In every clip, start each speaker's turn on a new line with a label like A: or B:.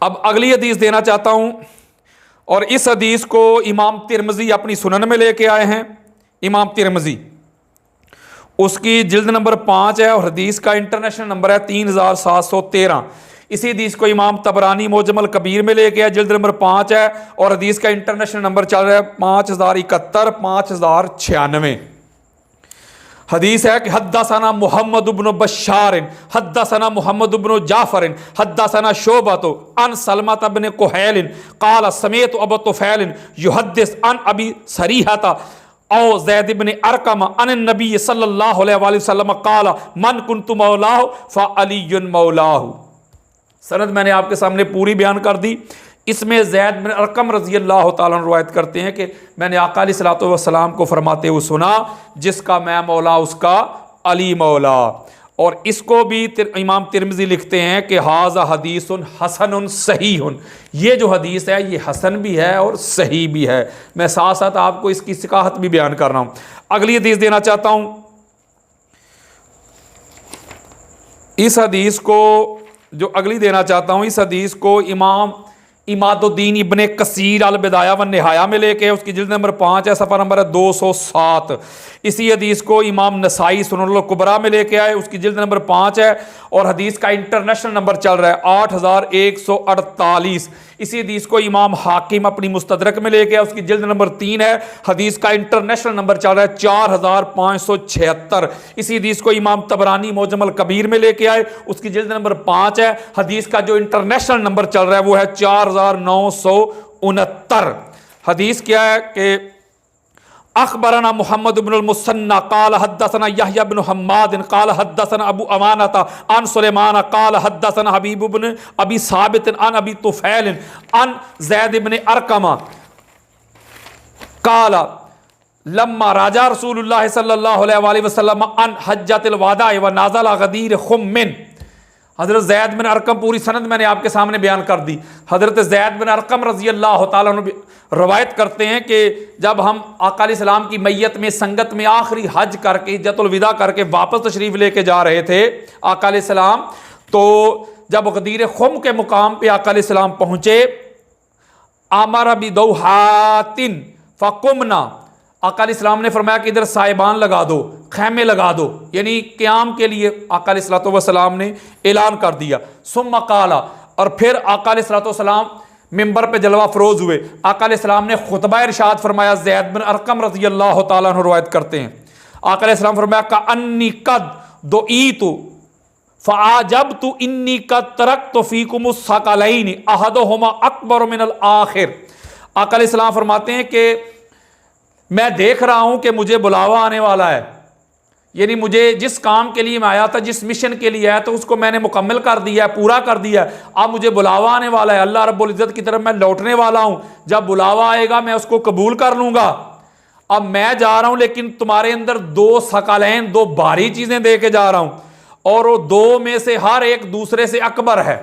A: अब अगली हदीस देना चाहता हूं, और इस हदीस को इमाम तिरमिज़ी अपनी सुनन में लेके आए हैं। इमाम तिरमिज़ी उसकी जिल्द नंबर 5 है और हदीस का इंटरनेशनल नंबर है 3713। इसी हदीस को इमाम तबरानी मोजमल कबीर में लेके आए, जिल्द नंबर 5 है और हदीस का इंटरनेशनल नंबर चल रहा है 5071 5096। हदीस है कि हद्दासना मुहम्मद इब्न बशार हद्दासना मुहम्मद इब्न जाफर हद्दासना शोबतो अन सलमत इब्न कुहैल क़ाल समेत अबू तुफैल युहद्दिस अन अबी सरीहता औ ज़ैद इब्न अरकम अन नबी सल्लल्लाहु अलैहि वसल्लम क़ाल मन कुन्तु मौलाहु फ़अलियुन मौलाहु। सनद मैंने आपके सामने पूरी बयान कर दी। इसमें ज़ैद बिन अरकम रज़ी अल्लाह तआला अन्हु रवायत करते हैं कि मैंने आका अलैहिस्सलातु वस्सलाम को फरमाते हुए सुना, जिसका मैं मौला उसका अली मौला। और इसको भी इमाम तिरमिज़ी लिखते हैं कि हाज़ा हदीसुन हसनुन सहीहुन, ये जो हदीस है ये हसन भी है और सही भी है। मैं साथ साथ आपको इसकी सिकाहत भी बयान कर रहा हूँ। अगली हदीस देना चाहता हूँ। इस हदीस को जो अगली देना चाहता हूँ, इस हदीस को इमाम इमादुद्दीन इब्ने कसीर अल बिदाया व निहाया में लेके, उसकी जिल्द नंबर 5 है, सफ़ा नंबर है 207। इसी हदीस को इमाम नसाई सुननुल कुबरा में लेके आए, उसकी जिल्द नंबर 5 है और हदीस का इंटरनेशनल नंबर चल रहा है 8148। इसी हदीस को इमाम हाकिम अपनी मुस्तदरक में लेके आए, उसकी जिल्द नंबर 3 है, हदीस का इंटरनेशनल नंबर चल रहा है 4576। इसी हदीस को इमाम तबरानी मोजमल कबीर में लेके आए, उसकी जिल्द नंबर 5 है, हदीस का जो इंटरनेशनल नंबर चल रहा है वो है 4969। हदीस क्या है कि अखबरना मुहम्मद इब्नुल मुसन्ना क़ाल हद्दसना यहया इब्न हम्माद क़ाल हद्दसना अबू अमानता अन सुलेमान क़ाल हद्दसना हबीब इब्न अबी साबित अन अबी तुफैल अन ज़ैद इब्न अरकमा क़ाल लम्मा राजा रसूलुल्लाह सल्लल्लाहु अलैहि वसल्लम अन हज्जतिल वदा व नाज़ला गदीर खुम्मिन। हज़रत ज़ैद बिन अरकम, पूरी सनद मैंने आपके सामने बयान कर दी। हज़रत ज़ैद बिन अरकम रज़ी अल्लाह तआला अन्हु रवायत करते हैं कि जब हम आका अलैहिस्सलाम की मैयत में संगत में आखिरी हज करके इज्जतुल विदा करके वापस तशरीफ़ लेके जा रहे थे आका अलैहिस्सलाम, तो जब गदीर खुम के मुकाम पे आका अलैहिस्सलाम पहुँचे, आमर बिदौहातिन फ़कुमना, आका अलैहिस्सलाम ने फरमाया कि इधर साहिबान लगा दो, खैमे लगा दो, यानी क़याम के लिए आका अलैहिस्सलातु वस्सलाम ने ऐलान कर दिया। सुम्मा क़ाला, और फिर आका अलैहिस्सलातु वस्सलाम मिंबर पे जलवा फरोज हुए। आका अलैहिस्सलाम ने खुतबा इरशाद फरमाया। ज़ैद बिन अरकम रज़ी अल्लाह तआला अन्हु रवायत करते हैं, आका अलैहिस्सलाम फरमाया का अन्नी कद दुईतु फ़अजबतु इन्नी कद तरक्तु फ़ीकुमुस सकलैनि अहदुहुमा अकबर मिनल आखिर। आका अलैहिस्सलाम फरमाते हैं कि मैं देख रहा हूं कि मुझे बुलावा आने वाला है, यानी मुझे जिस काम के लिए मैं आया था, जिस मिशन के लिए आया था, उसको मैंने मुकम्मल कर दिया है, पूरा कर दिया है। अब मुझे बुलावा आने वाला है, अल्लाह रब्बुल इज़्ज़त की तरफ मैं लौटने वाला हूं। जब बुलावा आएगा मैं उसको कबूल कर लूंगा। अब मैं जा रहा हूं, लेकिन तुम्हारे अंदर दो सकलैन, दो भारी चीजें दे के जा रहा हूं, और वो दो में से हर एक दूसरे से अकबर है।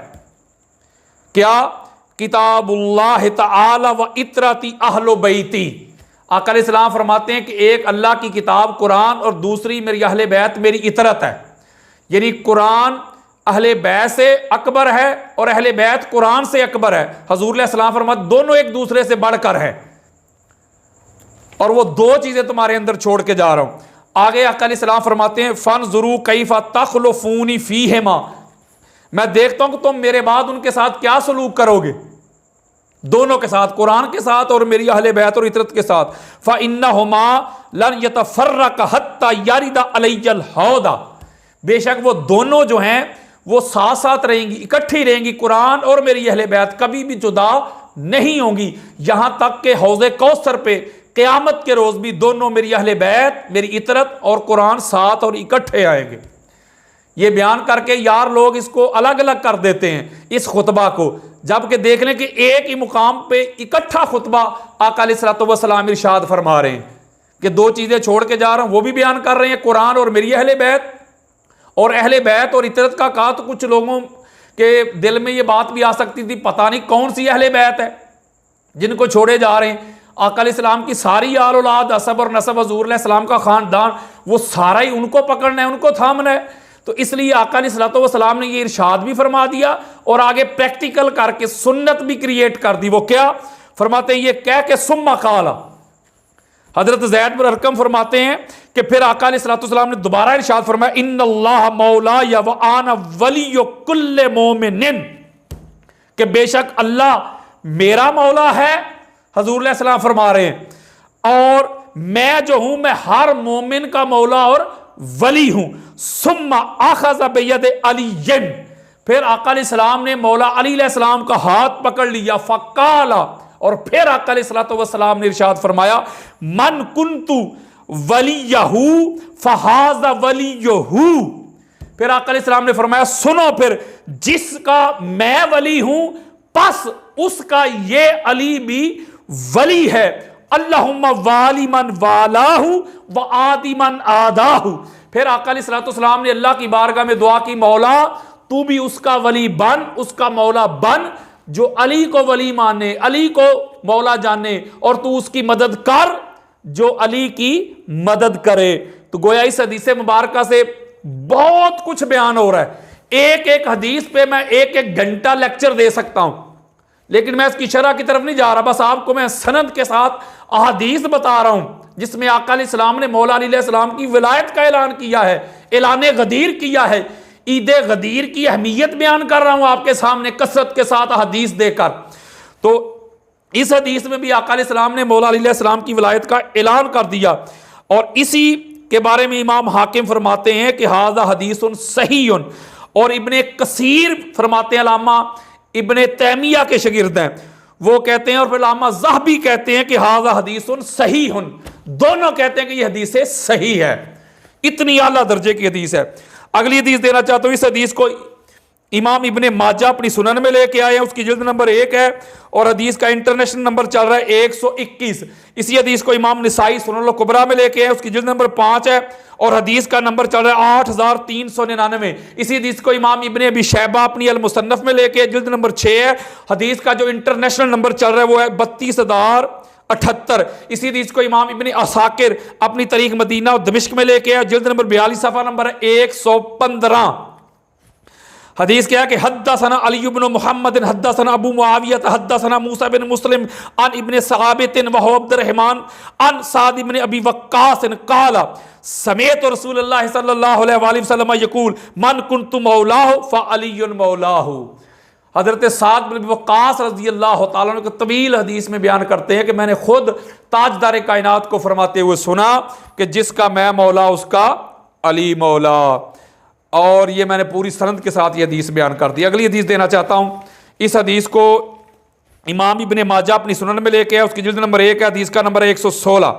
A: क्या? किताबुल्लाह तआला व इतरती अहलो बैती। आका अलैहिस्सलाम फरमाते हैं कि एक अल्लाह की किताब कुरान और दूसरी मेरी अहले बैत मेरी इतरत है, यानी कुरान अहले बैत से अकबर है और अहले बैत कुरान से अकबर है। हजूर अलैहिस्सलाम फरमाते दोनों एक दूसरे से बढ़कर है, और वो दो चीजें तुम्हारे अंदर छोड़ के जा रहा हूं। आगे आका अलैहिस्सलाम फरमाते हैं फनजुरू कैफा तखलुफूनी फीहिमा, मैं देखता हूं कि तुम मेरे बाद उनके साथ क्या सलूक करोगे, दोनों के साथ, कुरान के साथ और मेरी अहले बैत और इतरत के साथ। फ़इन्नहुमा लन यतफ़र्रक़ा हत्ता यरिदा अलैयल हौदा, बेशक वो दोनों जो हैं वो साथ साथ रहेंगी, इकट्ठी रहेंगी, कुरान और मेरी अहले बैत कभी भी जुदा नहीं होंगी, यहां तक कि हौज़े कौसर पे क़यामत के रोज भी दोनों मेरी अहले बैत, मेरी इतरत और कुरान साथ और इकट्ठे आएंगे। ये बयान करके यार लोग इसको अलग अलग कर देते हैं इस खुतबा को, जबकि देख लें कि एक ही मुकाम पे इकट्ठा खुतबा आका अलैहिस्सलातु वस्सलाम इरशाद फरमा रहे हैं कि दो चीजें छोड़ के जा रहा हूं, वो भी बयान कर रहे हैं, कुरान और मेरी अहले बैत। और अहले बैत और इतरत का कहा तो कुछ लोगों के दिल में ये बात भी आ सकती थी, पता नहीं कौन सी अहले बैत है जिनको छोड़े जा रहे हैं। आका अलैहिस्सलाम की सारी आल औलाद, असब और नसब, हजूर अलैहिस्सलाम का खानदान, वो सारा ही उनको पकड़ना है, उनको थामना है। तो इसलिए आका अलैहिस्सलातु वस्सलाम ने ये इरशाद भी फरमा दिया और आगे प्रैक्टिकल करके सुन्नत भी क्रिएट कर दी। वो क्या फरमाते हैं, ये कह के सुम्मा काला, हजरत ज़ैद बिन अरकम फरमाते हैं कि फिर आका अलैहिस्सलातु वस्सलाम ने दोबारा इरशाद फरमाया, इन्नल्लाह मौलाया व आना वलिय्यु कुल्ले मोमिनिन, कि बेशक अल्लाह मेरा मौला है, हजूर अलैहिस्सलाम फरमा रहे हैं, और मैं जो हूं मैं हर मोमिन का मौला और वली हूं। सुम्मा आखज़ बियद अलीयन, फिर आका अलैहिस्सलाम ने मौला अली अलैहिस्सलाम का हाथ पकड़ लिया, फ़क़ाला, और फिर आका अलैहिस्सलातु वस्सलाम ने इरशाद फरमाया, मन कुन्तु वलियहू फ़हाज़ा वलियहू। फिर आका अलैहिस्सलाम ने फरमाया, सुनो फिर, जिसका मैं वली हूं बस उसका ये अली भी वली है। अल्लाहुम्मा वाली मन वालाहू व आदि मन आदाहू। फिर आका अलैहिस्सलातु वस्सलाम ने अल्लाह की बारगाह में दुआ की, मौला तू भी उसका वली बन, उसका मौला बन जो अली को वली माने, अली को मौला जाने, और तू उसकी मदद कर जो अली की मदद करे। तो गोया इस हदीस मुबारका से बहुत कुछ बयान हो रहा है। एक एक हदीस पे मैं एक एक घंटा लेक्चर दे सकता हूं, लेकिन मैं इसकी शरह की तरफ नहीं जा रहा, बस आपको मैं सनद के साथ अहादीस बता रहा हूं जिसमें आका अलैहिस्सलाम ने मौला अली अलैहिस्सलाम की विलायत का ऐलान किया है, ऐलान गदीर किया है। ईद गदीर की अहमियत बयान कर रहा हूं आपके सामने कसरत के साथ हदीस देकर। तो इस हदीस में भी आका अलैहिस्सलाम ने मौला अली अलैहिस्सलाम की विलायत का ऐलान कर दिया, और इसी के बारे में इमाम हाकिम फरमाते हैं कि हाज़ा हदीसुन सहीहुन, और इब्ने कसीर फरमाते हैं, अल्लामा इब्ने तैमिया के शागिर्द हैं, वो कहते हैं, और फिर अल्लामा ज़हबी कहते हैं कि हाज़ा हदीसुन सहीहुन, दोनों कहते हैं कि यह हदीस सही है, इतनी आला दर्जे की हदीस है। अगली हदीस देना चाहता हूं, इस हदीस को इमाम इब्ने माजा अपनी सुनन में लेके आए हैं, उसकी जिल्द नंबर 1 है, और हदीस का इंटरनेशनल नंबर चल रहा है 121। इसी हदीस को इमाम निसाई सुनन कुबरा में लेके आए, उसकी जिल्द नंबर 5 है, और हदीस का नंबर चल रहा है 8399। इसी हदीस को इमाम इब्ने अबी शैबा अपनी अल मुसन्नफ में लेके, जिल्द नंबर 6 है। हदीस का जो इंटरनेशनल नंबर चल रहा है वो है 32,078। इसी हदीस को इमाम इब्ने असाकिर अपनी तरीक मदीना और दमिश्क में लेके आए, जिल्द नंबर 42 सफ़ा नंबर 115। हदीस क्या है कि हद्दसना अली इब्न मुहम्मद हद्दसना अबू मुआविया हद्दसना मूसा बिन मुस्लिम अन इब्न साबित व हुवा अब्दुर्रहमान अन साद इब्न अबी वक्कास क़ाला समेत रसूलुल्लाह सल्लल्लाहु अलैहि वसल्लम यक़ूल मन कुन्तु मौलाहु फ़अलियुन मौलाहु। हज़रत साद बिन अबी वक्कास रज़ियल्लाहु ताला अन्हु तवील हदीस में बयान करते हैं कि मैंने खुद ताजदार कायनात को फरमाते हुए सुना कि जिसका मैं मौला उसका अली मौला, और ये मैंने पूरी सनद के साथ ये हदीस बयान कर दी। अगली हदीस देना चाहता हूँ, इस हदीस को इमाम इब्ने माजा अपनी सुनन में लेके आए, उसकी जिल्द नंबर 1 है, हदीस का नंबर है 116।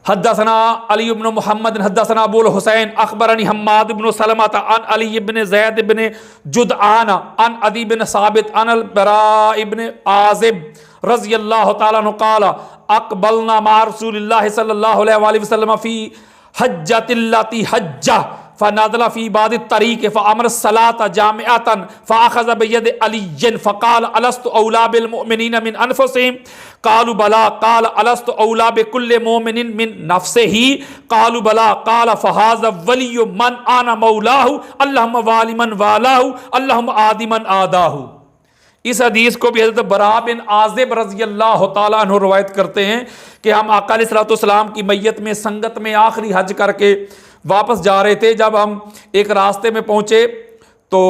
A: हद्दसना अली इब्न मुहम्मद हद्दसना अबुल हुसैन अखबरनी हम्माद इब्न सलमा अन अली इब्न ज़ैद इब्न जुदआन अन अदी इब्न साबित अन अल बरा इब्न आज़िब रज़ियल्लाहु ताला अन्हु क़ाला अक़बलना मा रसूलिल्लाह सल्लल्लाहु अलैहि वसल्लम फ़ी हज्जतिल्लती हज्जा फ़नाज़ला फ़ी बाद तरीक़ फ़अमर सलात जामिअतन फ़अख़ज़ बियद अलिय्यन फ़क़ाल अलस्तु औला बिल मुमिनीन मिन अनफुसिहिम क़ालू बला क़ाल अलस्तु औला बिकुल्लि मुमिनिन मिन नफ्सिही क़ालू बला क़ाल फ़हाज़ा वलिय्यु मन आना मौलाहु अल्लाहुम्मा वाली मन वालाहु अल्लाहुम्मा आदि मन आदाहु। इस हदीस को भी हज़रत बरा बिन आज़िब रज़ियल्लाहु ताला अन्हु रवायत करते हैं कि हम आका अलैहिस्सलातु वस्सलाम की मैयत में संगत में आखिरी हज करके वापस जा रहे थे। जब हम एक रास्ते में पहुँचे तो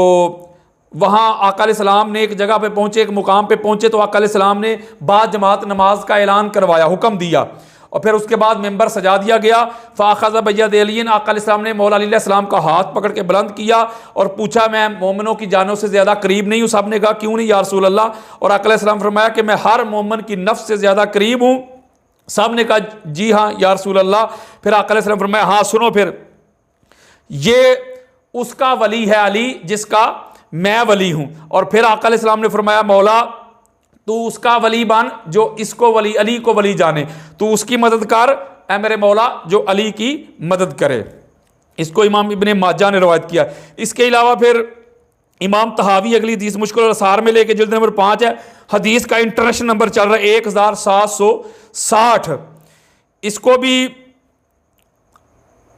A: वहाँ आका अलैहिस्सलाम ने एक जगह पे पहुँचे, एक मुकाम पे पहुँचे, तो आका अलैहिस्सलाम ने बाद जमात नमाज का ऐलान करवाया, हुक्म दिया, और फिर उसके बाद मेंबर सजा दिया गया। फ़ाख़ज़ बियद अलिय्यन, आका अलैहिस्सलाम ने मौला अली अलैहिस्सलाम का हाथ पकड़ के बुलंद किया और पूछा, मैं मोमिनों की जानों से ज़्यादा करीब नहीं हूँ? सब ने कहा क्यों नहीं या रसूल अल्लाह? और आका अलैहिस्सलाम फरमाया कि मैं हर मोमिन की नफ्स से ज़्यादा करीब हूँ। सब ने कहा जी हाँ या रसूल अल्लाह। फिर आका अलैहिस्सलाम फरमाया हाँ सुनो, फिर ये उसका वली है अली जिसका मैं वली हूँ। और फिर आका अलैहिस्सलाम ने फरमाया मौला तू उसका वली बन जो इसको वली अली को वली जाने, तू उसकी मदद कर ऐ मेरे मौला जो अली की मदद करे। इसको इमाम इब्ने माजा ने रवायत किया। इसके अलावा फिर इमाम तहावी अगली हदीस मुश्किल असार में लेके जिल्द नंबर 5 है, हदीस का इंटरनेशनल नंबर चल रहा है 1760। इसको भी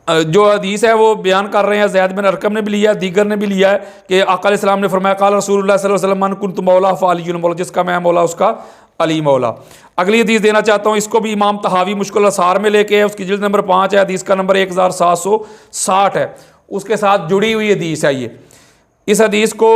A: जो हदीस है वो बयान कर रहे हैं, ज़ैद बिन अरकम ने भी लिया है, दीगर ने भी लिया है कि आका अलैहिस्सलाम ने फरमाया क़ाल रसूलुल्लाह सल्लल्लाहु अलैहि वसल्लम मन कुन्तु मौला फ़अलियुन मौला, जिसका मैं मौला उसका अली मौला। अगली हदीस देना चाहता हूँ, इसको भी इमाम तहावी मुश्किल असार में लेके है, उसकी जिल्द नंबर 5 है, हदीस का नंबर 1760 है, उसके साथ जुड़ी हुई हदीस है ये। इस हदीस को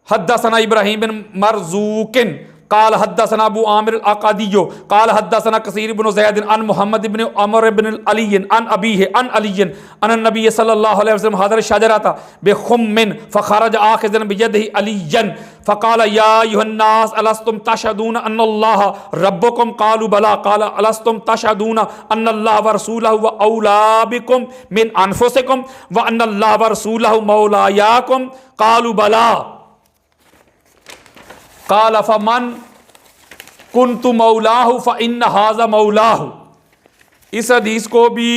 A: हद्दसना इब्राहीम बिन मरज़ूकिन काल हद्दसना अबू आमिर अल-अक़दियो काल हद्दसना कसीर इब्न ज़ैद अन मुहम्मद इब्न अमर इब्न अली अन अबीह अन अली अन नबी सल्लल्लाहु अलैहि वसल्लम हदर शजरता बिखुम्मिन फ़खरज आखिज़न बियदिही अलीयन फ़क़ाल या अय्युहन्नास अलस्तुम तशहदून अन्नल्लाह रब्बुकुम क़ालू बला क़ाल अलस्तुम तशहदून अन्नल्लाह व रसूलहु व औला बिकुम मिन अनफुसिकुम व अन्नल्लाह व रसूलहु मौलायाकुम क़ालू बला क़ाल फ़मन कुन्तु मौलाहु फ़इन्न हाज़ा मौलाहु। इस हदीस को भी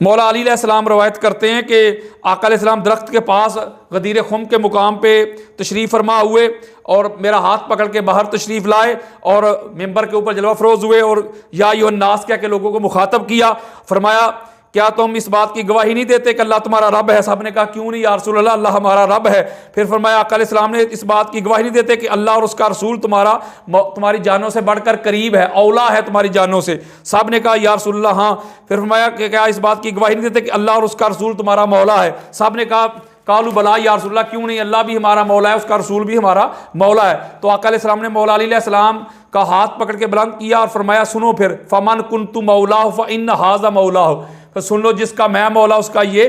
A: मौला अली अलैहिस्सलाम रवायत करते हैं कि आका अलैहिस्सलाम दरख्त के पास गदीर खुम के मुकाम पे तशरीफ़ फरमा हुए और मेरा हाथ पकड़ के बाहर तशरीफ़ लाए और मिंबर के ऊपर जलवा फरोज़ हुए और या अय्युहन्नास कह के लोगों को मुखातब किया। फरमाया क्या तुम इस बात की गवाही नहीं देते कि अल्लाह तुम्हारा रब है? साहब ने कहा क्यों नहीं या रसूल अल्लाह, अल्लाह हमारा रब है। फिर फरमाया आका अलैहिस्सलाम ने इस बात की गवाही नहीं देते कि अल्लाह और उसका रसूल तुम्हारी जानों से बढ़कर करीब है, औला है तुम्हारी जानों से? साहब ने कहा या रसूल अल्लाह हाँ। फिर फरमाया कि क्या इस बात की गवाही नहीं देते कि अल्लाह और उसका रसूल तुम्हारा मौला है? साहब ने कहा कालू बला या रसूल अल्लाह, क्यों नहीं, अल्लाह भी हमारा मौला है, उसका रसूल भी हमारा मौला है। तो आका अलैहिस्सलाम ने मौला अली अलैहिस्सलाम का हाथ पकड़ के बुलंद किया और फरमाया सुनो फिर फमन कुन्तु मौलाहु फ़इन्न हाज़ा मौलाहु, तो सुन लो जिसका मैं मौला उसका ये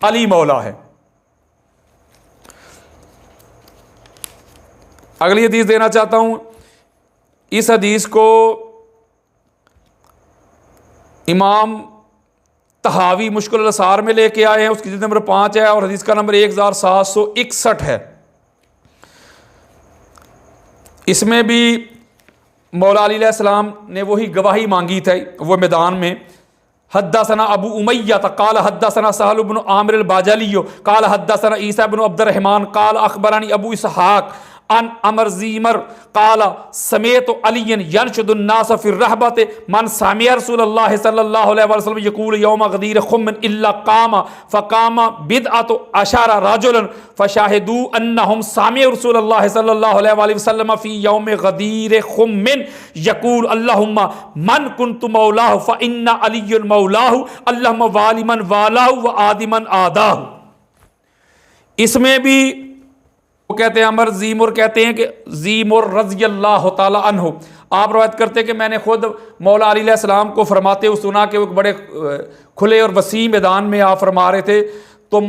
A: अली मौला है। अगली हदीस देना चाहता हूं, इस हदीस को इमाम तहावी मुश्किल असार में लेके आए हैं, उसकी जिल्द नंबर 5 है और हदीस का नंबर 1761 है। इसमें भी मौला अली अलैहिस्सलाम ने वही गवाही मांगी थी वो मैदान में। हद्दसना अबू उमय्या क़ाल हद्दसना सहल इब्न आमिर अल-बाजलियो क़ाल हद्दसना ईसा इब्न अब्दुर्रहमान क़ाल अख़बरनी अबू इसहाक़ अन अमर ज़ीमर क़ाल समेअतु अलिय्यन यनशुदु अन्नास फ़ी रहबत मन समिअ रसूलल्लाह सल्लल्लाहु अलैहि वसल्लम यक़ूलु यौम गदीर खुम्मिन इल्ला क़ामा फ़क़ामा बिदअतु अशरा रजुलन फ़शहिदू अन्नहुम समिअ रसूलल्लाह सल्लल्लाहु अलैहि वसल्लम फ़ी यौम गदीर खुम्मिन यक़ूलु अल्लाहुम्मा मन कुन्तु मौलाहु फ़इन्ना अलिय्युन मौलाहु अल्लाहुम्मा वालिमन वालाहु व आदिमन आदाहु। इसमें भी वो कहते हैं अमर ज़ीमुर कहते हैं कि ज़ीमुर रज़ियल्लाहु ताला अन्हु आप रवायत करते हैं कि मैंने खुद मौला अली अलैहिस्सलाम को फरमाते हुए सुना कि वो एक बड़े खुले और वसी मैदान में आप फरमा रहे थे, तो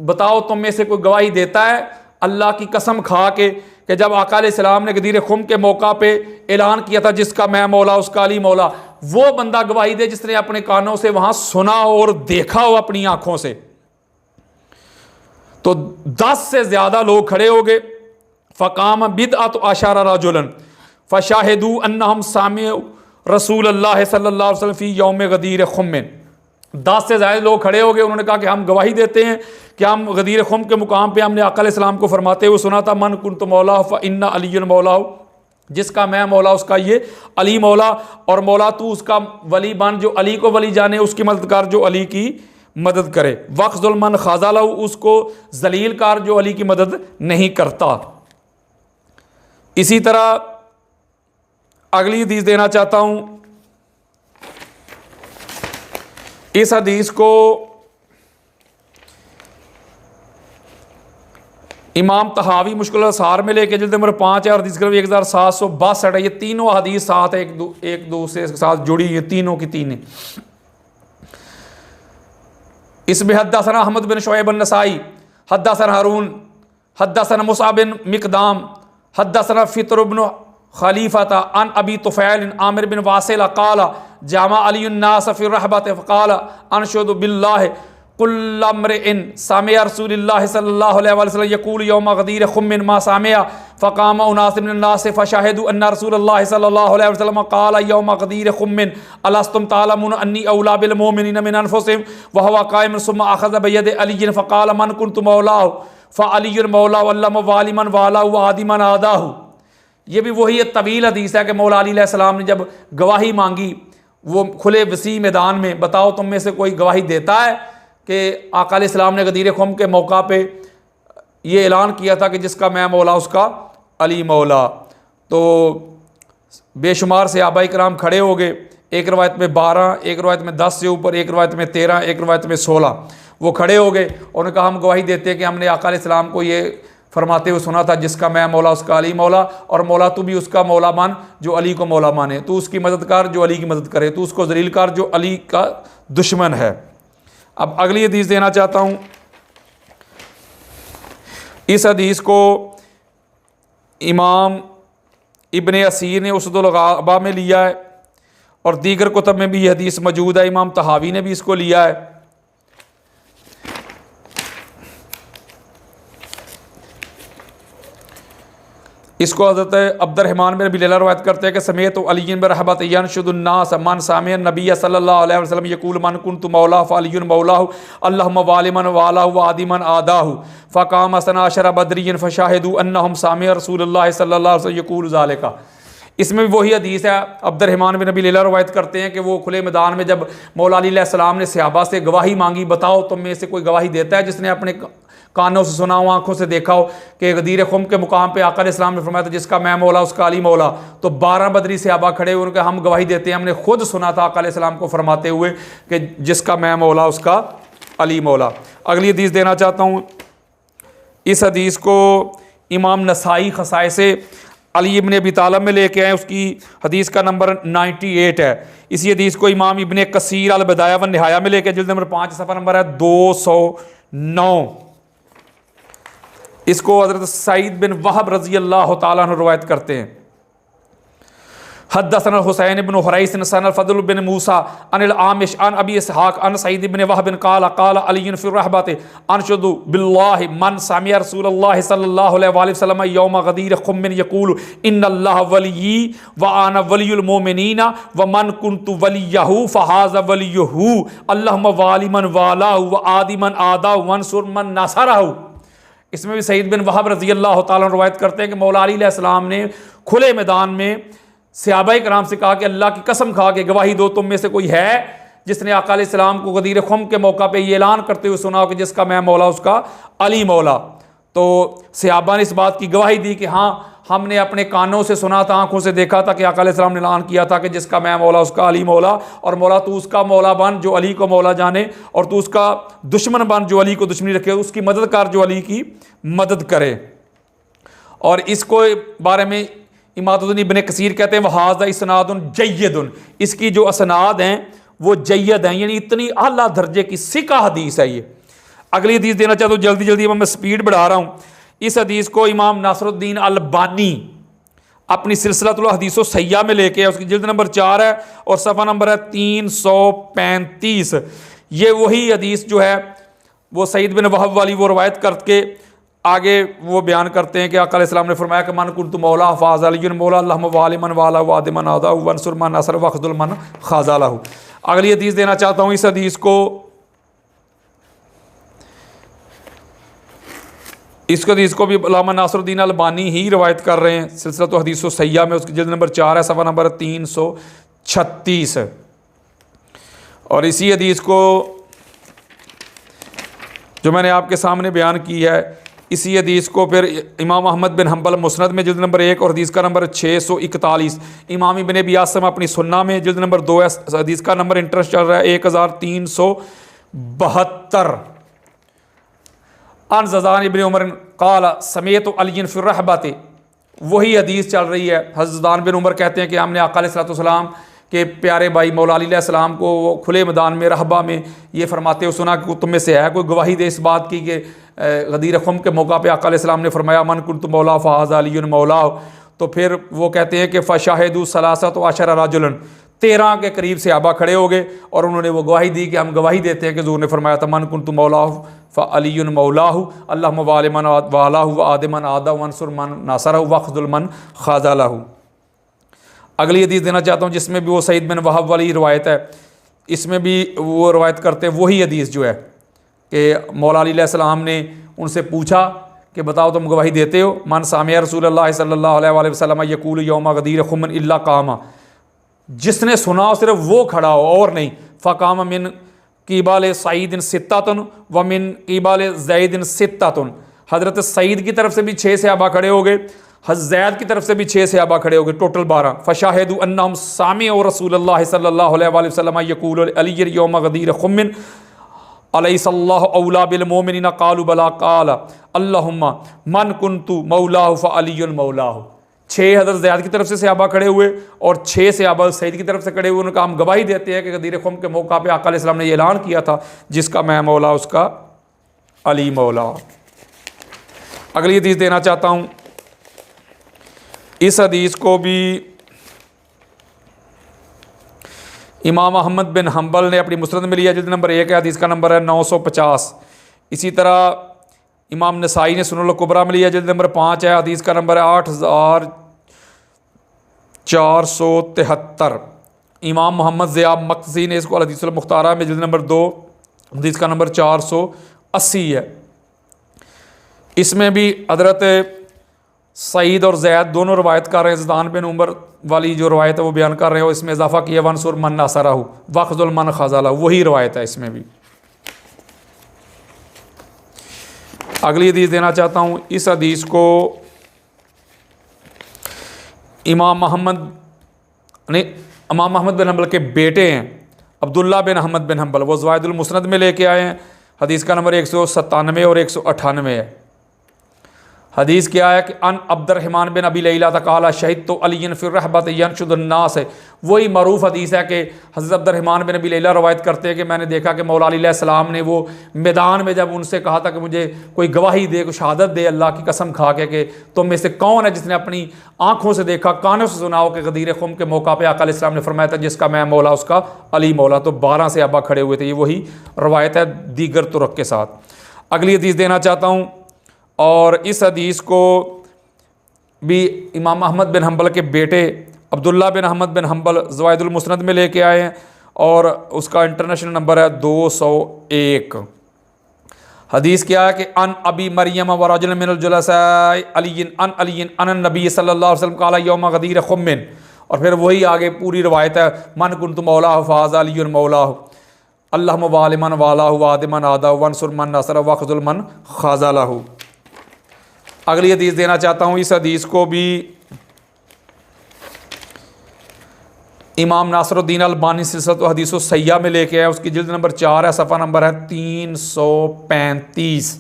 A: बताओ तुम में से कोई गवाही देता है अल्लाह की कसम खा के कि जब आका अलैहिस्सलाम ने गदीर खुम के मौका पे ऐलान किया था जिसका मैं मौला उसका अली मौला, वो बंदा गवाही दे जिसने अपने कानों से वहां सुना और देखा हो अपनी आंखों से। तो 10 से ज्यादा लोग खड़े हो गए। फ़क़ाम बिदअतु अशरा रजुलन फ़शाहिदू अन्नहुम सामिअ रसूल अल्लाह सल्लल्लाहु अलैहि वसल्लम फ़ी यौम गदीर खुम्मिन। 10 से ज्यादा लोग खड़े हो गए, उन्होंने कहा कि हम गवाही देते हैं कि हम गदीर खुम के मुकाम पे हमने आका अलैहिस्सलाम को फरमाते हुए सुना था मन कुन्तु मौला फ़इन्ना अलिय्युन मौलाहु, जिसका मैं मौला उसका ये अली मौला, और मौला तू उसका वली बन जो अली को वली जाने, उसकी मदद कर जो अली की मदद करे, वक़्ज़ुल मन ख़ाज़लहु उसको जलील कार जो अली की मदद नहीं करता। इसी तरह अगली हदीस देना चाहता हूं, इस हदीस को इमाम तहावी मुश्किल असार में लेके जिल्द नंबर 5 है और हदीस का 1762 है। ये तीनों हदीस साथ एक दूसरे के साथ जुड़ी है, तीनों की तीनें। इसमें हद्दसना अहमद बिन शुऐब अन-नसाई हद्दसना हारून हद्दसना मुसअब बिन मिक़दाम हद्दसना फ़ित्र इब्न खलीफ़ता अन अबी तुफ़ैल आमिर बिन वासिला क़ाल जामा अली अन्नास फ़ी रहबत फ़क़ाल अनशुदु बिल्लाहि कुल्लु इम्रिइन समिअ रसूलुल्लाह सल्लल्लाहु अलैहि वसल्लम यक़ूलु यौम गदीर खुम्मिन मा समिअ फ़क़ाम उनास मिनन नास फ़शहिदू अन्न रसूलल्लाह सल्लल्लाहु अलैहि वसल्लम क़ाल यौम गदीर खुम्मिन अलस्तुम तालमून अन्नी औला बिल मुमिनीन मिन अनफुसिहिम व हुवा क़ाइमुन सुम्मा अख़ज़ बियदि अली फ़क़ाल मन कुन्तु मौलाहु फ़अलियुन मौलाहु अल्लाहुम्मा वालिमन वालाहु व आदिमन आदाहु। ये भी वही तवील हदीस है कि मौला अली अलैहिस्सलाम ने जब गवाही मांगी, वो खुले वसी मैदान में, बताओ तुम में से कोई गवाही देता है कि आका अलैहिस्सलाम ने गदीर खुम के मौका पे ये ऐलान किया था कि जिसका मैं मौला उसका अली मौला। तो बेशुमार सहाबा कराम खड़े हो गए, एक रवायत में 12, एक रवायत में 10 से ऊपर, एक रवायत में 13, एक रवायत में 16, वो खड़े हो गए। उन्होंने कहा हम गवाही देते हैं कि हमने आका अलैहिस्सलाम को ये फरमाते हुए सुना था, जिसका मैं मौला उसका अली मौला, और मौला तू भी उसका मौला मान जो अली को मौला माने, तू उसकी मदद कर जो अली की मदद करे, तू उसको जलील कर जो अली का दुश्मन है। अब अगली हदीस देना चाहता हूँ। इस हदीस को इमाम इब्ने असीर ने उसदुल गबा में लिया है और दीगर कुतब में भी यह हदीस मौजूद है। इमाम तहावी ने भी इसको लिया है। इसको हज़रत अब्दुर्रहमान बिन अबी लैला रवायत करते हैं कि समेत अली बिन रहबत यनशुदुन्नास मन सामिअ नबी सल्लल्लाहु अलैहि वसल्लम यक़ूल मन कुन्तु मौला फअलियुन मौलाहु अल्लाहुम्मा वालिमन वालाहु व आदिमन आदाहु फ़क़ाम सनाशर बदरियन फ़शाहिदू अन्नहुम सामिअ रसूलुल्लाह सल्लल्लाहु अलैहि वसल्लम यक़ूल ज़ालिका। इसमें भी वही हदीस है। अब्दुर्रहमान बिन अबी लैला रवायत करते हैं कि वो खुले मैदान में जब मौला अली अलैहिस्सलाम ने सहाबा से गवाही मांगी, बताओ तुम में से कोई गवाही देता है जिसने अपने कानों से सुना हो, आंखों से देखा हो कि गदीर खुम के मुकाम पे आका अलैहिस्सलाम ने फरमाया था जिसका मैं मौला उसका अली मौला। तो 12 बदरी सहाबा खड़े हुए, उनके हम गवाही देते हैं, हमने खुद सुना था आका अलैहिस्सलाम को फरमाते हुए कि जिसका मैं मौला उसका अली मौला। अगली हदीस देना चाहता हूँ। इस हदीस को इमाम नसाई खसाए से अली इब्न अबी तालिब में लेके आए, उसकी हदीस का नंबर 98 है। इसी हदीस को इमाम इब्न कसीर अल बदाया व निहाया में लेके जिल्द नंबर 5 सफ़ा नंबर है 209। इसको हज़रत सईद बिन वहब रज़ी अल्लाह तआला अन्हु रवायत करते हैं। हद्दसना हुसैन बिन हुरैस सन फदल बिन मूसा अनिल आमिश अन अबी इसहाक अन सईद बिन वहब क़ाल क़ाल अली फ़ी रहबत अनशुदु बिल्लाहि मन समिअ रसूलुल्लाह सल्लल्लाहु अलैहि वसल्लम यौम गदीर खुम यक़ूल इन्नल्लाह वलिय्यी व अना वलियुल मोमिनीना व मन कुन्तु वलियहु फ़हाज़ा वलियुहु अल्लाहुम्मा वालिमन वालाहु व आदिमन आदाहु वंसुर मन नसरहु। इसमें भी सईद बिन वहब रज़ी अल्लाह तआला रवायत करते हैं कि मौला अली अलैहिस्सलाम ने खुले मैदान में सहाबाए कराम से कहा कि अल्लाह की कसम खा के गवाही दो, तुम में से कोई है जिसने आका अलैहिस्सलाम को गदीर खुम के मौका पे ये ऐलान करते हुए सुना हो कि जिसका मैं मौला उसका अली मौला। तो सहाबा ने इस बात की गवाही दी कि हाँ, हमने अपने कानों से सुना था, आंखों से देखा था कि आका अलैहिस्सलाम ने ऐलान किया था कि जिसका मैं मौला उसका अली मौला, और मौला तू उसका मौला बन जो अली को मौला जाने, और तू उसका दुश्मन बन जो अली को दुश्मनी रखे, उसकी मदद कर जो अली की मदद करे। और इसको बारे में इमादुद्दीन इब्ने कसीर कहते हैं वहाज़ा इसनादुन जय्यदुन, इसकी जो असनाद हैं वो जय्यद हैं, यानी इतनी आला दर्जे की सिका हदीस है ये। अगली हदीस देना चाहता हूँ, जल्दी जल्दी मैं स्पीड बढ़ा रहा हूँ। इस हदीस को इमाम नासरुद्दीन अलबानी अपनी सिलसिलतुल हदीसो सैया में लेके है, उसकी जिल्द नंबर 4 है और सफ़ा नंबर है 335। ये वही हदीस जो है वो सईद बिन वहब वाली वो रवायत करके आगे वो बयान करते हैं कि आका अलैहिस्सलाम ने फरमाया कि मन कुन्तु मौला फ़ाज़ा अलियुन मौला अल्लाहुम्मा वालिमन वाला व आदिमन आदाहु वंसुर मन नसर वख़्ज़ुल मन ख़ाज़लहु। अगली हदीस देना चाहता हूँ। इस हदीस को भी अल्लामा नासरुद्दीन अलबानी ही रवायत कर रहे हैं सिलसिलतुल हदीसो सैया में, उसकी जिल्द नंबर 4 है, सफ़ा नंबर 336। और इसी हदीस को जो मैंने आपके सामने बयान की है, इसी हदीस को फिर इमाम अहमद बिन हम्बल मुस्नद में जिल्द नंबर 1 और हदीस का नंबर 641, इमाम इब्ने अबी आसिम अपनी सुन्ना में जिल्द नंबर 2 है, हदीस का नंबर इंटरेस्ट चल रहा है 1372। अन ज़ज़ान इब्न उमर क़ाल समेत अलियन फ़ी रहबत, वही हदीस चल रही है। हज़रत बिन उमर कहते हैं कि हमने आका अलैहिस्सलाम के प्यारे भाई मौला अली अलैहिस्सलाम को वो खुले मैदान में रहबा में ये फरमाते हुए सुना कि तुम में से है कोई गवाही दे इस बात की कि गदीर खुम के मौका पे आका अलैहिस्सलाम ने फरमाया मन कुन्तु मौला फ़हाज़ा अलियुन मौला। तो फिर वो कहते हैं कि फ़शाहिदू सलासत अशर रजुलन, 13 के करीब सहाबा खड़े हो गए और उन्होंने वो गवाही दी कि हम गवाही देते हैं कि हुज़ूर ने फरमाया था मन कुन्तु मौला फ़अलियुन मौलाहु अल्लाहुम्मा वालिमन वालाहु व आदिमन आदाहु वंसुर मन नसरहु वख़्ज़ुल मन ख़ाज़लहु। अगली हदीस देना चाहता हूँ जिसमें भी वो सईद बिन वहब वाली रवायत है, इसमें भी वो रवायत करते हैं वही हदीस जो है कि मौला अली अलैहिस्सलाम ने उनसे पूछा कि बताओ तुम गवाही देते हो, मन सामिअ रसूलुल्लाह सल्लल्लाहु अलैहि वसल्लम यक़ूलु यौम गदीर खुम इल्ला कामा, जिसने सुना हो सिर्फ वो खड़ा हो और नहीं। फ़काम मिन क़िबाल सईद सित्तातुन व मिन क़िबाल ज़ैद सित्तातुन, हज़रत सईद की तरफ से भी 6 सहाबा खड़े हो गए, ज़ैद की तरफ से भी 6 सहाबा खड़े हो गए, टोटल 12। फ़शाहिदू अन्नहुम सामिअू रसूलुल्लाह सल्लल्लाहु अलैहि वसल्लम यक़ूलु अली यौम गदीर खुम्मिन अलैहिस्सलाहु औला बिल मोमिनीन क़ालू बला क़ाल अल्लाहुम्मा मन कुन्तु मौलाहु फ़अलियुन मौलाहु। 6 हज़रत ज़ैद की तरफ से सहाबा खड़े हुए और 6 सहाबा सईद की तरफ से खड़े हुए। उनका हम गवाही देते हैं कि गदीर खुम के मौका पे आका अलैहिस्सलाम ने ये ऐलान किया था, जिसका मैं मौला उसका अली मौला। अगली हदीस देना चाहता हूँ। इस हदीस को भी इमाम अहमद बिन हम्बल ने अपनी मुस्नद में लिया, जिल्द नंबर 1 है, हदीस का नंबर है 950। इसी तरह इमाम नसाई ने सुनन कुबरा में लिया, जिल्द नंबर 5 है, हदीस का नंबर है 8473। इमाम मोहम्मद ज़िया मक्सी ने इसको हदीस मुख्तारा में जिल्द नंबर 2 हदीस का नंबर 480 है। इसमें भी हज़रत सईद और ज़ैद दोनों रवायत कर रहे हैं। ज़िदान बिन उमर वाली जो रवायत है वो बयान कर रहे हैं, और इसमें इजाफा किया वनसुर मन नसरहु वख़्ज़ुल मन ख़ज़ला, वही रवायत है इसमें भी। अगली हदीस देना चाहता हूँ। इस हदीस को इमाम अहमद बिन हम्बल के बेटे हैं अब्दुल्ला बिन अहमद बिन हम्बल, वो ज़वाइदुल मुस्नद में लेके आए हैं। हदीस का नंबर 197 और 198 है। हदीस क्या है कि अन अब्दुर्रहमान बिन अबी लैला तकाला शहीद तो अलीन फिर रहबत यनशुदन्नास है। वही मरूफ हदीस है कि हज़रत अब्दुर्रहमान बिन अबी लैला रवायत करते हैं कि मैंने देखा कि मौला अली अलैहिस्सलाम ने वो मैदान में जब उनसे कहा था कि मुझे कोई गवाही दे, कोई शहादत दे अल्लाह की कसम खा के तुम में से कौन है जिसने अपनी आँखों से देखा, कानों से सुना हो कि गदीर खुम के मौका पर आका अलैहिस्सलाम ने फरमाया था जिसका मैं मौला उसका अली मौला। तो 12 सहाबा खड़े हुए थे। ये वही रवायत है दीगर तुरक के साथ। अगली हदीस देना चाहता हूँ, और इस हदीस को भी इमाम अहमद बिन हम्बल के बेटे अब्दुल्ला बिन अहमद बिन हम्बल ज़वाइदुल मुस्नद में लेके आए हैं, और उसका इंटरनेशनल नंबर है 201। हदीस क्या है कि अन अबी मरियम व रजुल मिनल जुलसाए अलीन अन अलीन अन नबी सल्लल्लाहु अलैहि वसल्लम क़ाला यौम गदीर खुम्मिन, और फिर वही आगे पूरी रवायत है मन कुन्तु मौलाहु फ़ाज़ा अलीयुन मौलाहु अल्लाहुम्मा वालिमन वालाहु वादिमन आदा वनसुर मन नसर वख़्ज़ुल मन ख़ज़लहु। अगली हदीस देना चाहता हूँ। इस हदीस को भी इमाम नासरुद्दीन अलबानी सिलसिलत हदीसो सय्या में लेके आए, उसकी जिल्द नंबर 4 है, सफ़ा नंबर है 335।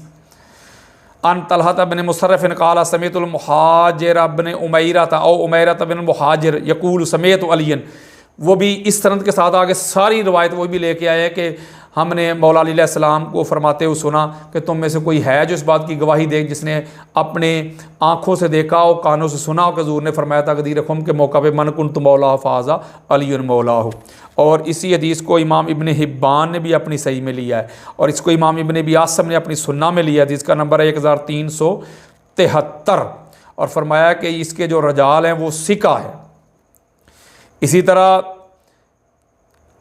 A: अन तलहत बिन मुसर्रफ़ क़ाला समीअतुल मुहाजिर बिन उमैरा था औ उमैरा बिन मुहाजिर यक़ूल समीअतु अलियन। वो भी इस सनद के साथ आगे सारी रवायत वो भी लेके आए कि हमने मौला अली अलैहिस्सलाम को फरमाते हुए सुना कि तुम में से कोई है जो इस बात की गवाही दे जिसने अपने आँखों से देखा हो, कानों से सुना हो कि हुज़ूर ने फरमाया था गदीर खुम के मौका पे मन कुन्तु मौला फ़ाज़ा अलीयुन मौलाहु। और इसी हदीस को इमाम इब्न हिब्बान ने भी अपनी सही में लिया है, और इसको इमाम इब्न अबी आसिम ने अपनी सुन्ना में लिया है। जिसका नंबर है 1373, और फरमाया कि इसके जो रजाल हैं वो सिका है। इसी तरह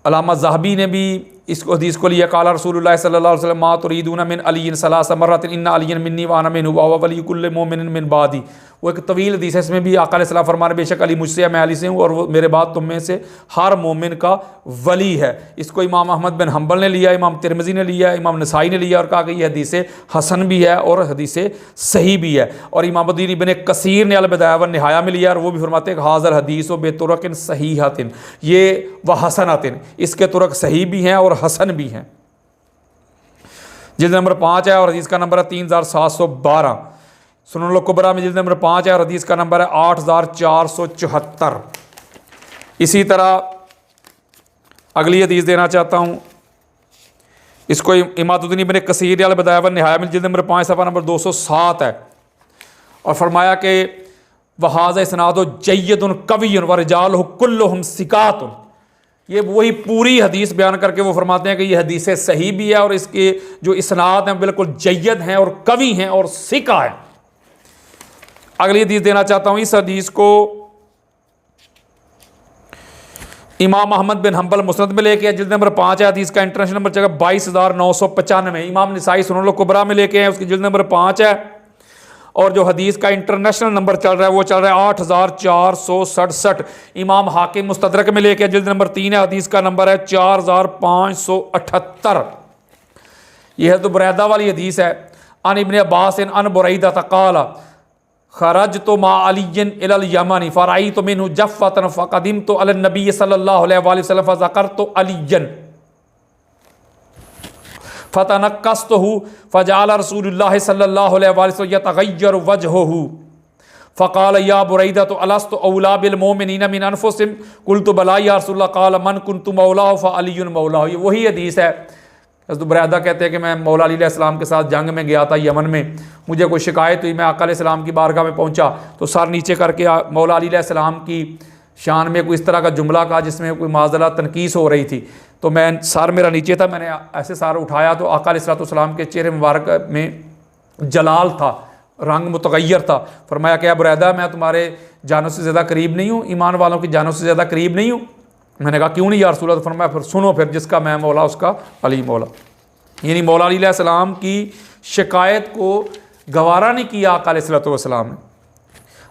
A: अल्लामा ज़हबी ने भी इस हदीस को लिया, काला रसूलुल्लाह सल्लल्लाहु अलैहि वसल्लम मा तुरीदूना मिन अलीन सलासा मर्रतिन इन्ना अलीन मिन्नी व अना मिन्हु व वली कुल्लि मोमिनिन मिन बादी। वो एक तवील हदीस है, इसमें भी आका अलैहिस्सलाम फरमाने बेशक अली मुझसे है, मैं अली से हूँ, और वो मेरे बाद तुम में से हर मोमिन का वली है। इसको इमाम अहमद बिन हम्बल ने लिया, इमाम तिरमिज़ी ने लिया, इमाम नसाई ने लिया, और कहा कि ये हदीस हसन भी है और हदीस सही भी है। और इमामुद्दीन इब्न कसीर ने अल बिदाया व निहाया में लिया, और वो भी फरमाते हैं कि हाज़ल हदीस व बेतुरकिन सहीहतिन, ये व हसनतिन, इसके तुरक सही भी हैं और हसन भी हैं। जिल्द नंबर 5 है और हदीस का नंबर है 3712। सुनन कुबरा में जिल्द नंबर 5 है और हदीस का नंबर है 8474। इसी तरह अगली हदीस देना चाहता हूँ। इसको इमादुद्दीन इब्न कसीर अल बिदाया व निहाया में जिल्द नंबर 5 सफ़ा नंबर 207 है, और फरमाया कि वहाज़ा इस्नादो जय्यदुन कवियुन व रिजालुहु कुल्लुहुम सिकातुन। ये वही पूरी हदीस बयान करके वो फरमाते हैं कि ये हदीस सही भी है और इसके जो इस्नाद हैं बिल्कुल जय्यद हैं और कवि हैं और सिका है। अगली हदीस देना चाहता हूँ। इस हदीस को इमाम अहमद बिन हम्बल मुस्नद में लेके जिल्द नंबर 5 है, हदीस का इंटरनेशनल नंबर जगह 22,995। इमाम निसाई सुनन कुबरा में लेके हैं, उसकी जिल्द नंबर 5 है और जो हदीस का इंटरनेशनल नंबर चल रहा है वो चल रहा है 8467। इमाम हाकिम मुस्तदरक में लेके जिल्द नंबर 3 है, हदीस का नंबर है 4578। यह है तो बुरैदा वाली हदीस है। अन इब्न अब्बास अन बुरैदा क़ाल खरज तो मा अलियन इलल यमनी फ़राई तो मिन्हु जफ़्फ़तन फ़क़दिम तो अलन नबी सल्लल्लाहु अलैहि वसल्लम फ़ज़करतु अलियन फ़तनक्कस्तहु फ़जअल रसूलुल्लाह सल्लल्लाहु अलैहि वसल्लम यतग़य्यरु वजहुहु फ़क़ाल या बुरैदा तो अलस्तु औला बिल मोमिनीन मिन अनफुसिहिम क़ुल्तु बला या रसूलल्लाह क़ाल मन कुन्तु मौलाहु फ़अलियुन मौलाहु। ये वही हदीस है। तो बुरैदा कहते हैं कि मैं मौला अली अलैहिस्सलाम के साथ जंग में गया था यमन में, मुझे कोई शिकायत हुई, मैं आका अलैहिस्सलाम की बारगाह में पहुंचा तो सर नीचे करके मौला अली अलैहिस्सलाम की शान में कोई इस तरह का जुमला कहा जिसमें कोई माज़ला तनकीस हो रही थी। तो मैं सर मेरा नीचे था, मैंने ऐसे सर उठाया तो आका अलैहिस्सलाम के चेहरे मुबारक में जलाल था, रंग मुतगय्यर था। फरमाया क्या बुरैदा मैं तुम्हारे जानों से ज़्यादा करीब नहीं हूँ, ईमान वालों की जानों से ज़्यादा करीब नहीं हूँ? मैंने कहा क्यों नहीं या रसूल अल्लाह। तो फरमाया फिर सुनो, फिर जिसका मैं मौला उसका अली मौला। यानी मौला अली अलैहिस्सलाम की शिकायत को गवारा नहीं किया आका अलैहिस्सलाम ने।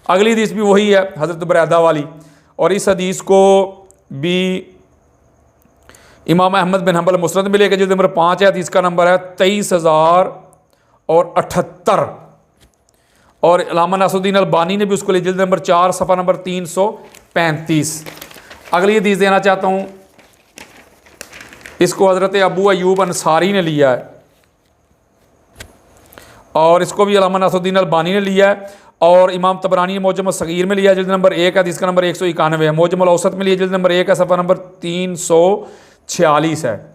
A: अगली हदीस भी वही है हज़रत बुरैदा वाली, और इस हदीस को भी इमाम अहमद बिन हम्बल मुस्नद में लेकर जिल्द नंबर 5 है, हदीस का नंबर है 23,078। और अल्लामा नासरुद्दीन अलबानी ने भी उसको लिया जिल्द नंबर 4 सफ़ा नंबर 335। अगली हदीस देना चाहता हूँ, इसको हज़रत अबू अयूब अंसारी ने लिया है और इसको भी अल्लामा नासरुद्दीन अलबानी ने लिया है, और इमाम तबरानी ने मौजम सगीर में लिया है जिल्द नंबर 1 है, हदीस का नंबर 191 है। मौजम औसत में लिया जिल्द नंबर 1 है, सफ़ा नंबर 346 है।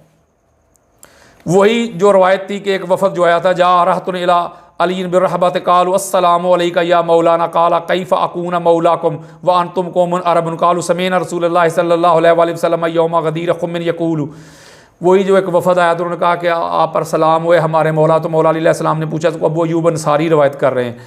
A: वही जो रवायत थी कि एक वफ़द जो आया था जा रहतुन इला अली बिन रहबत क़ालू अस्सलामु अलैका या मौलाना क़ाला कैफ़ अकून मौलाकुम व अंतुम कौमुन अरबुन क़ालू समीना रसूलुल्लाह सल्लल्लाहु अलैहि वसल्लम यौम गदीर ख़ुम्मिन यक़ूलू। वही जो एक वफ़द आया तो उन्होंने कहा कि आप पर सलाम हुए हमारे मौला। तो मौला अली अलैहिस्सलाम ने पूछा, तो अबू अयूब अंसारी रवायत कर रहे हैं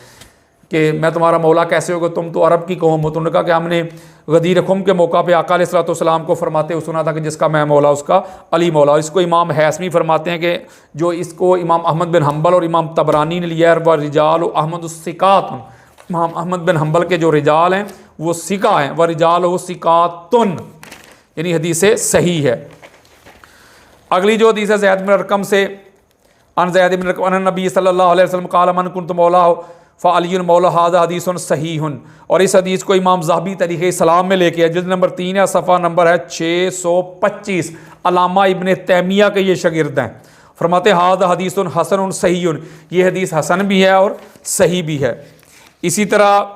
A: कि मैं तुम्हारा मौला कैसे होगा, तुम तो अरब की कौम हो। तो उन्होंने कहा कि हमने गदीर खुम के मौका पे आका अलैहिस्सलाम को फरमाते हुए सुना था कि जिसका मैं मौला उसका अली मौला। इसको इमाम हैसमी फरमाते हैं कि जो इसको इमाम अहमद बिन हम्बल और इमाम तबरानी ने लिया है, व रिजाल अहमद सिकातुन, इमाम अहमद बिन हम्बल के जो रिजाल हैं वो सिका हैं, व रिजाल सिकातुन, यानी हदीस सही है। अगली जो हदीस है ज़ैद बिन अरकम से, अन ज़ैद बिन अरकम अन नबी सल्लल्लाहु अलैहि वसल्लम क़ाल मन कुन्तु मौलाहु फ़अलियुन मौला हाज़ा हदीसुन सहीहुन। और इस हदीस को इमाम ज़हबी तरीक़े इस्लाम में लेके है, जिल्द नंबर 3 है, सफ़ा नंबर है 625। अल्लामा इब्न तैमिया के ये शागिर्द हैं। फरमाते हाज़ा हदीसुन हसनुन सहीहुन, ये हदीस हसन भी है और सही भी है। इसी तरह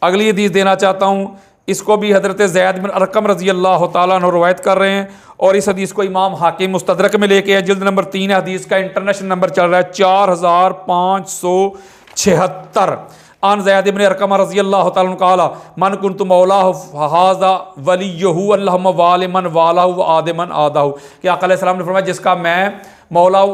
A: अगली हदीस देना चाहता हूँ, इसको भी हज़रत ज़ैद बिन अरकम रज़ी अल्लाह तआला अन्हु रवायत कर रहे हैं, और इस हदीस को इमाम हाकिम मुस्तदरक में लेके है, जिल्द नंबर 3 है, हदीस का इंटरनेशनल नंबर चल रहा है 4576। अन ज़ैद बिन अरकम रज़ी अल्लाह तआला अन्हु क़ाल मन कुन्तु मौलाहु फ़हाज़ा वलियुहु अल्लाहुम्मा वालि मन वालाहु व आदि मन आदाहु। कि आका अलैहिस्सलाम ने फरमाया जिसका मैं मौला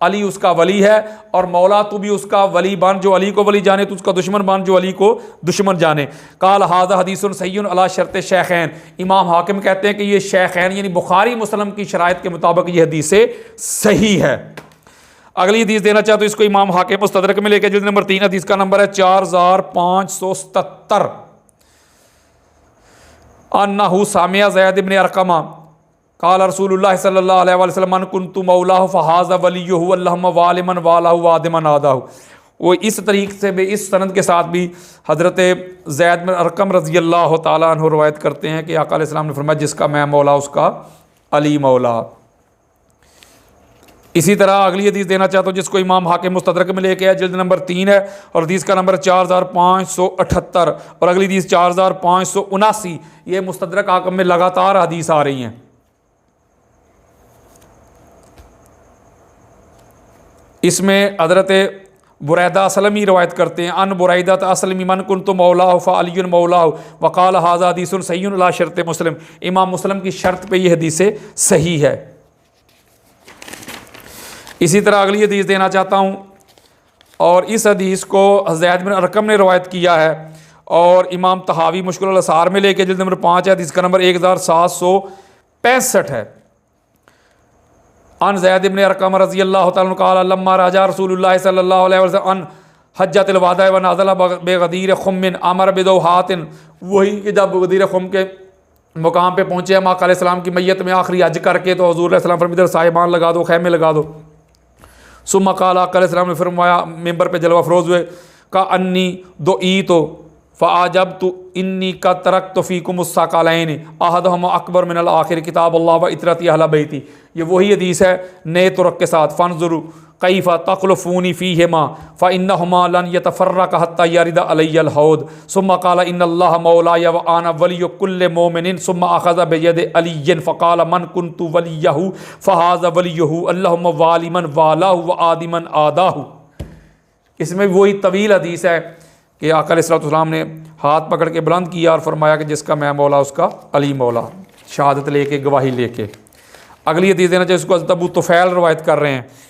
A: अली उसका वली है, और मौला तू भी उसका वली बन जो अली को वली जाने, तो उसका दुश्मन बन जो अली को दुश्मन जाने। काल हाज़ा हदीसुन सहीहुन अला शर्त शैखैन। इमाम हाकिम कहते हैं कि ये शैखैन यानी बुखारी मुस्लिम की शराइत के मुताबिक ये हदीस सही है। अगली हदीस देना चाहते हो, इसको इमाम हाकिम मुस्तदरक में लेकर जिल्द नंबर 3, हदीस का नंबर है 4577। अन्नहु सामिया ज़ैद इब्न अरकमा क़ाल रसूलुल्लाह सल्लल्लाहु अलैहि वसल्लम मन कुन्तु मौलाहु फ़हाज़ा वलियुहु अल्लाहुम्मा वालि मन वालाहु व आदि मन आदाहु। वो इस तरीक़े से भी, इस सनद के साथ भी हज़रत ज़ैद बिन अरकम रज़ी अल्लाह तआला अन्हु रवायत करते हैं कि आका अलैहिस्सलाम ने फरमाया जिसका मैं मौला उसका अली मौला। इसी तरह अगली हदीस देना चाहता हूँ, जिसको इमाम हाकिम मुस्तदरक में लेके है, जिल्द नंबर 3 है, और हदीस का नंबर 4578। और अगली हदीस 4579। ये मुस्तदरक हाकिम में लगातार हदीस आ रही हैं। इसमें हज़रत बुरैदा असलमी रवायत करते हैं, अन बुरैदा असलमी मन कुन्तु मौलाहु फ़अलियुन मौलाहु वक़ाल हाज़ा हदीसुन सहीहुन अला शर्त मुस्लिम। इमाम मुस्लिम की शर्त पे ये हदीस सही है। इसी तरह अगली हदीस देना चाहता हूँ, और इस हदीस को ज़ैद बिन अरकम ने रवायत किया है, और इमाम तहावी मुश्किल असार में लेके जिल्द नंबर 5 है, हदीस का नंबर 1765 है। अन ज़ैद इब्न अरकम रज़ी अल्लाह तआला अन्हु क़ाल लम्मा राजा रसूलुल्लाह सल्लल्लाहु अलैहि वसल्लम अन हज्जतिल वादा व नाज़ला बेगदीर खुम्मिन अमर बिदौहातिन, वही कि जब गदीर खुम के मुकाम पे पहुँचे हम आका अलैहिस्सलाम की मैयत में आखिरी हज करके, तो हुज़ूर अलैहिस्सलाम फरमाते इधर साहिबान लगा दो, खैमे लगा दो। सुम्मा क़ाल, आका अलैहिस्सलाम ने फरमाया, मिंबर पे जलवा अफरोज़ हुए, का अन्नी दो ई तो फ़ाजब तो इन्नी का तरक तो फ़ीकुमुस्सक़लैन अहदहुमा अकबर मिनल आखिर किताब अल्लाह व इतरती अहल बैती। ये वही हदीस है नए तुरक के साथ। फ़न्ज़ुरू कैफ़ तख़लुफ़ूनी फ़ीहिमा फ़इन्नहुमा लन यतफ़र्रक़ा हत्ता यरिद अलैयल हौद। सुम्मा क़ाल इन्नल्लाह मौलाया व अना वलिय्यु कुल्लि मोमिनिन। सुम्मा अख़ज़ बियदि अलिय्यिन फ़क़ाल मन कुन्तु वलिय्यहु फ़हाज़ा वलिय्युहु अल्लाहुम्मा वालि मन वालाहु व आदि मन आदाहु। इसमें वही तवील हदीस है कि आका अलैहिस्सलाम ने हाथ पकड़ के बुलंद किया और फरमाया कि जिसका मैं मौला उसका अली मौला, शहादत लेके, गवाही लेके। अगली हदीस देना चाहिए, इसको हज़रत अबू तुफ़ैल रवायत कर रहे हैं।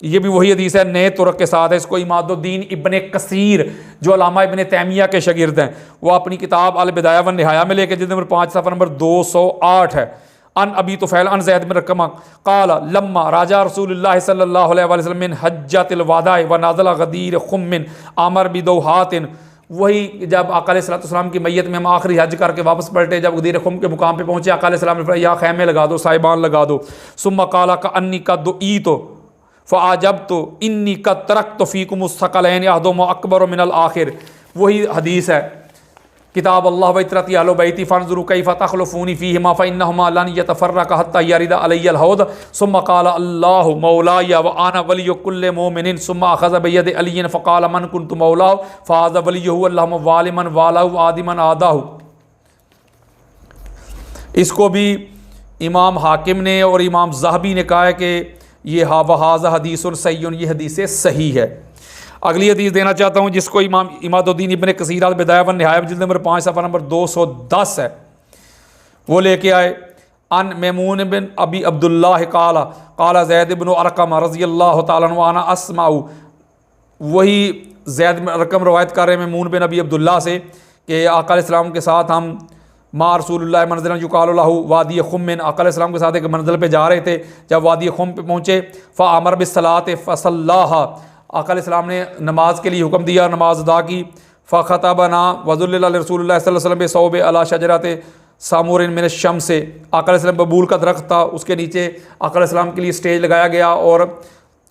A: ये भी वही हदीस है नए तुरक के साथ है। इसको इमादुद्दीन इब्ने कसीर जो अल्लामा इब्ने तैमिया के शागिर्द हैं, वो अपनी किताब अल बिदाया व निहाया में लेके जिल्द नंबर 5 सफ़ा नंबर 208 है। अन अबी तुफ़ैल अन ज़ैद बिन अर्क़म क़ाल लम्मा राजा रसूलुल्लाह सल्लल्लाहु अलैहि वसल्लम मिन हज्जतिल वादा व नाज़ला गदीर खुम्मिन अमर बिदौहातिन, वही जब आका अलैहिस्सलाम की मैयत में हम आखिरी हज करके वापस पलटे, जब गदीर खुम के मुकाम पे पहुँचे, आका अलैहिस्सलाम ने फरमाया, या खैमे लगा दो, साहिबान लगा दो। सुम्मा क़ाल का अन्नी का दो ई तो फ़ाजब तो इन्नी का तरक तो फ़ीकुमुस्सक़लैन अहदुहुमा अकबर मिनल आखिर। वही हदीस है किताब अल्लाह व इतरती अहल बैती फ़न्ज़ुरू कैफ़ तख़लुफ़ूनी फ़ीहिमा फ़इन्नहुमा लन यतफ़र्रक़ा हत्ता यरिद अलैयल हौद। सुम्मा क़ाल अल्लाहु मौलाया व अना वलिय्यु कुल्लि मोमिनिन। सुम्मा अख़ज़ बियदि अलिय्यिन फ़क़ाल मन कुन्तु मौलाहु फ़हाज़ा वलिय्युहु अल्लाहुम्मा वालि मन वालाहु व आदि मन आदाहु। इसको भी इमाम हाकिम ने और इमाम ज़हबी ने कहा है कि ये वहाज़ा हदीसुन सहीहुन, ये हदीस सही है। अगली हदीस देना चाहता हूँ जिसको इमाम इमादुद्दीन इब्ने कसीर अल बिदाया व निहाया जिल्द नंबर 5 सफ़ा नंबर 210 है, वो लेके आए। अन मैमून बिन अबी अब्दुल्लाह क़ाला क़ाला ज़ैद बिन अर्क़म रज़ियल्लाहु तआला अन्हु अना अस्माउ, वही ज़ैद बिन अर्क़म रवायत कर रहे हैं मैमून बिन अबी अब्दुल्लाह से कि आका अलैहिस्सलाम के साथ हम मा रसूलुल्लाह मंज़िलन युक़ालु लहू वादी खुम्मिन, आका अलैहिस्सलाम के साथ एक मंजिल पे जा रहे थे। जब वादी खुम पे पहुँचे, फ़अमर बिस्सलात फ़सल्लाहा, आका अलैहिस्सलाम ने नमाज के लिए हुक्म दिया, नमाज अदा की। फ़ख़तबना वज़ुल्लिल रसूलुल्लाह सल्लल्लाहु अलैहि वसल्लम बेसौबे अला शजरत सामुरिन मिन शम्स से, आका अलैहिस्सलाम बबूल का दरख्त था, उसके नीचे आका अलैहिस्सलाम के लिए स्टेज लगाया गया और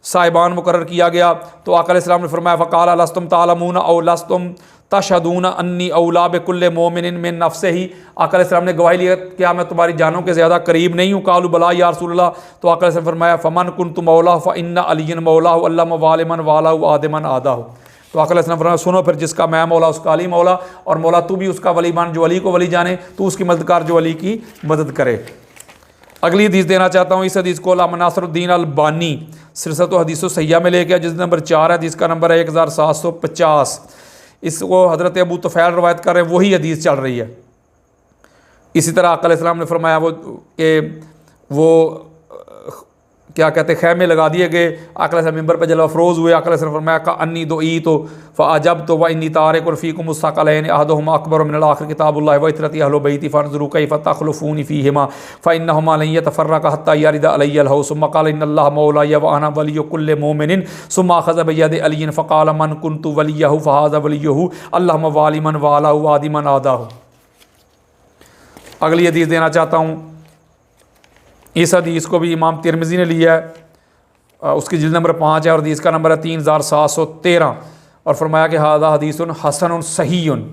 A: साहिबान मुकर्रर किया गया। तो आका अलैहिस्सलाम ने फरमाया फ़क़ाल लस्तुम तालमून औ लस्तुम तशहदून अन्नी औला बिकुल्लि मोमिनिन मिन नफ्सिही, आका अलैहिस्सलाम ने गवाही लिया, क्या मैं तुम्हारी जानों के ज़्यादा करीब नहीं हूँ? कालू बला या रसूलल्लाह। तो आका अलैहिस्सलाम ने फरमाया फ़मन कुन्तु मौला फ़इन्ना अलिय्यन मौलाहु अल्लाहुम्मा वालि मन वालाहु आदि मन आदाहु। तो आका अलैहिस्सलाम ने फरमाया, सुनो फिर, जिसका मैं मौला उसका अली मौला, और मौला तू भी उसका वली मान जो अली को वली जाने, तू उसकी मददगार जो अली की मदद करे। अगली हदीस देना चाहता हूँ, इस हदीस को अल्लामा नासिरुद्दीन अलबानी सिलसिलतुल हदीस सहिहा में लेके जिस नंबर 4 है, हदीस का नंबर है 1750। इसको हज़रत अबू तुफ़ैल रवायत कर रहे हैं, वही हदीस चल रही है। इसी तरह आका अलैहिस्सलाम ने फरमाया वो क्या कहते हैं, खैमे लगा दिए गए। आका अलैहिस्सलाम मिंबर पर जलवा अफरोज़ हुए। आका अलैहिस्सलाम ने फरमाया का अन्नी दो ई तो फ़अजब तो व इन्नी तारिकुन फ़ीकुमुस्सक़लैन अहदुहुमा अकबर मिनल आखिर किताबुल्लाह व इतरती अहल बैती फ़न्ज़ुरू कैफ़ तख़लुफ़ूनी फ़ीहिमा फ़इन्नहुमा लन यतफ़र्रक़ा हत्ता यरिद अलैयल हौद। सुम्मा क़ाल इन्नल्लाह मौलाया व अना वलिय्यु कुल्लि मोमिनिन। सुम्मा अख़ज़ बियदि अलिय्यिन फ़क़ाल मन कुन्तु वलिय्यहु फ़हाज़ा वलिय्युहु अल्लाहुम्मा वालि मन वालाहु आदि मन आदाहु। अगली हदीस देना चाहता हूँ, इस हदीस को भी इमाम तिरमिज़ी ने लिया है, उसकी जिल्द नंबर 5 है और हदीस का नंबर है 3713, और फरमाया कि हादा हदीसुन हसनुन सहीयुन।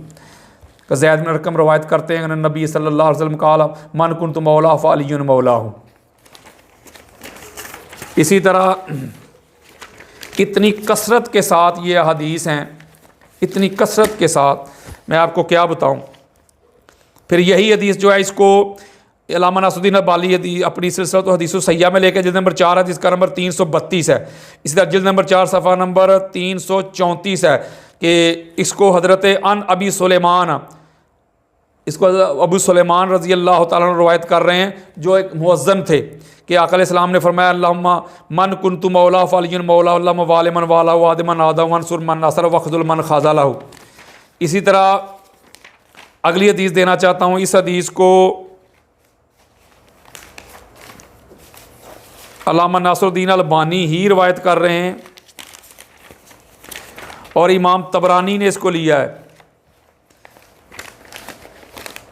A: ज़ैद बिन अर्क़म रवायत करते हैं नबी सल्लल्लाहु अलैहि वसल्लम क़ाल मन कुन्तु मौला फ़अलियुन मौलाहु। इसी तरह इतनी कसरत के साथ ये हदीस हैं, इतनी कसरत के साथ मैं आपको क्या बताऊँ। फिर यही हदीस जो है, इसको अल्लामा नासिरुद्दीन अलबानी अपनी सिलसिलतुल हदीस सहिहा में लेकर जिल्द नंबर 4 है, जिसका नंबर 332 है। इसी तरह जिल्द नंबर 4 सफ़ा नंबर 334 है कि इसको हज़रत अन अबी सुलेमान, इसको अबू सुलेमान रज़ियल्लाहु ताला अन्हु रवायत कर रहे हैं, जो एक मुअज़्ज़िन थे, कि आका अलैहिस्सलाम ने फरमाया अल्लाहुम्मा मन कुन्तु मौला फ़अलियुन मौला अल्लाहुम्मा वालि मन वालाहु आदि मन आदाहु वंसुर मन नसर वख़्ज़ुल मन ख़ज़लहु। इसी तरह अगली हदीस देना चाहता हूँ, इस हदीस को अल्लामा नासिरुद्दीन अलबानी ही रवायत कर रहे हैं, और इमाम तबरानी ने इसको लिया है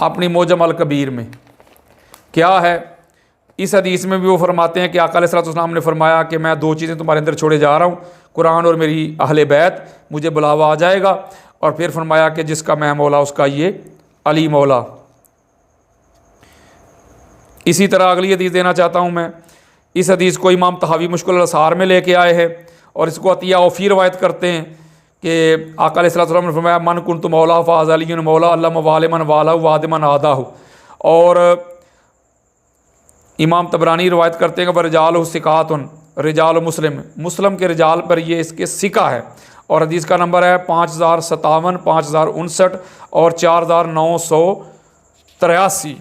A: अपनी मोजम अल कबीर में। क्या है इस हदीस में भी वो फरमाते हैं कि आका अलैहिस्सलाम ने फरमाया कि मैं दो चीज़ें तुम्हारे अंदर छोड़े जा रहा हूँ, कुरान और मेरी अहले बैत, मुझे बुलावा आ जाएगा। और फिर फरमाया कि जिसका मैं मौला उसका ये अली मौला। इसी तरह अगली हदीस देना चाहता हूँ मैं। इस हदीस को इमाम तहावी मुश्किल असार में लेके आए हैं और इसको अतिया औफी रवायत करते हैं कि आका अलैहिस्सलाम ने फरमाया मन कुन्तु मौला फ़ाज़ अली मौला अल्लाम वालिमन वाला वादिमन आदा। और इमाम तबरानी रवायत करते हैं कि रजाल सिकातुन रजाल मुस्लिम के रजाल पर ये इसके सिका है। और हदीस का नंबर है 5057, 5059 और 4983।